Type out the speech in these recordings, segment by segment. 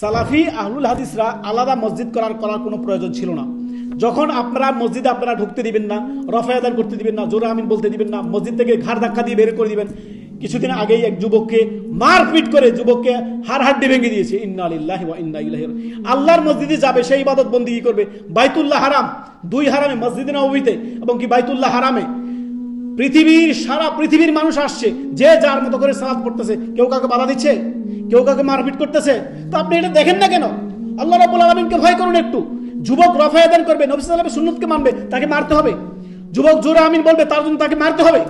সালাফি আহলুল হাদিসরা আলাদা মসজিদ করার কোনো প্রয়োজন ছিল না। যখন আপনারা মসজিদে আপনারা ঢুকতে দিবেন না, রফা আদান করতে দিবেন না, জোরে আমিন বলতে দিবেন না, মসজিদ থেকে ঘাড় ধাক্কা দিয়ে বের করে দিবেন। কিছুদিন আগেই এক যুবককে মারপিট করে যুবককে হাড়হাড্ডি ভেঙে দিয়েছে। ইন্না লিল্লাহি ওয়া ইন্না ইলাইহি রাজিউন। আল্লাহর মসজিদে যাবে, সেই ইবাদত বন্দেগী করবে। বাইতুল্লাহ হারাম, দুই হারামে, মসজিদে নববীতে এবং কি বাইতুল্লাহ হারামে সারা পৃথিবীর মানুষ আসছে, যে যার মতো করে সালাত পড়তেছে, কেউ কাউকে বাধা দিচ্ছে, কেউ কাউকে মারপিট করতেছে। তো আপনি এটা দেখেন না কেন? আল্লাহ রাব্বুল আলামিনকে ভয় করুন একটু। যুবক রফা আদান করবে, নবী সাল্লাল্লাহু আলাইহি ওয়াসাল্লামের সুন্নতকে মানবে, তাকে মারতে হবে। যুবক জোরে আমিন বলবে, তার জন্য তাকে মারতে হবে।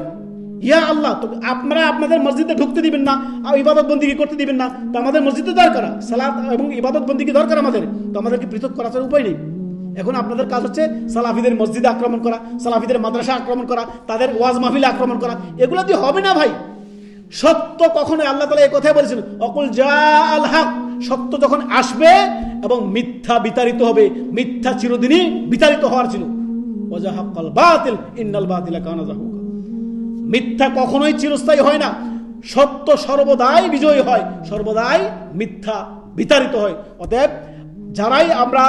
ইয়া আল্লাহ, তো আপনারা আপনাদের মসজিদে ঢুকতে দিবেন না, ইবাদত বন্দেগী করতে দিবেন না, তো আমাদের মসজিদে দরকার সালাত এবং ইবাদত বন্দেগী দরকার আমাদের, তো আমাদেরকে পৃথক করার উপায় নেই। এখন আপনাদের কাজ হচ্ছে সালাফিদের মসজিদে আক্রমণ করা, সালাফিদের মাদ্রাসা আক্রমণ করা, তাদের ওয়াজ মাহফিলে আক্রমণ করা। এগুলো দিয়ে হবে না ভাই। সত্য কখনো, আল্লাহ তাআলা এই কথাই বলেছেন, অকুল জাআল হক, সত্য যখন আসবে এবং মিথ্যা বিতাড়িত হবে, মিথ্যা চিরদিনই বিতাড়িত হওয়ার ছিল। ওয়াজাহাক্কাল বাতিল ইন্নাল বাতিলা কানা যাহুকা। মিথ্যা কখনোই চিরস্থায়ী হয় না, সত্য সর্বদাই বিজয়ী হয়, সর্বদাই মিথ্যা বিতাড়িত হয়। অতএব যারাই আমরা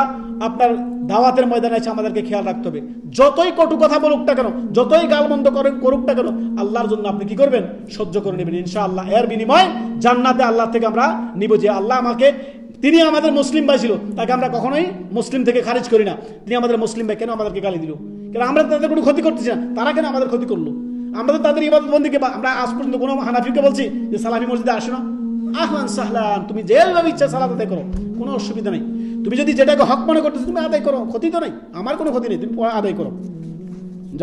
আপনার দাওয়াতের ময়দানে আছে, আমাদেরকে খেয়াল রাখতে হবে। যতই কটু কথা বলুক না কেন, যতই গালমন্দ করুক না কেন, আল্লাহর জন্য আপনি কি করবেন? সহ্য করে নেবেন ইনশাআল্লাহ। এর বিনিময় জান্নাতে আল্লাহ থেকে আমরা নিব। যে আল্লাহ আমাকে, তিনি আমাদের মুসলিম ভাই ছিল, তাকে আমরা কখনোই মুসলিম থেকে খারিজ করি না। তিনি আমাদের মুসলিম ভাই, কেন আমাদেরকে গালি দিল? কেন আমরা তাদের কোনো ক্ষতি করতেছি না, তারা কেন আমাদের ক্ষতি করলো? আমরা তো তাদের ইবাদত বন্দেগী, আমরা আজ পর্যন্ত কোনো হানাফিকে বলছি যে সালাফি মসজিদে আসো না? আহলান সাহলান, তুমি যেভাবে ইচ্ছা সালাত আদায় করো, কোনো অসুবিধা নেই। তুমি যদি যেটাকে হক মনে করতেছো তুমি আদায় করো, ক্ষতি তো নাই, আমার কোনো ক্ষতি নেই, তুমি আদায় করো।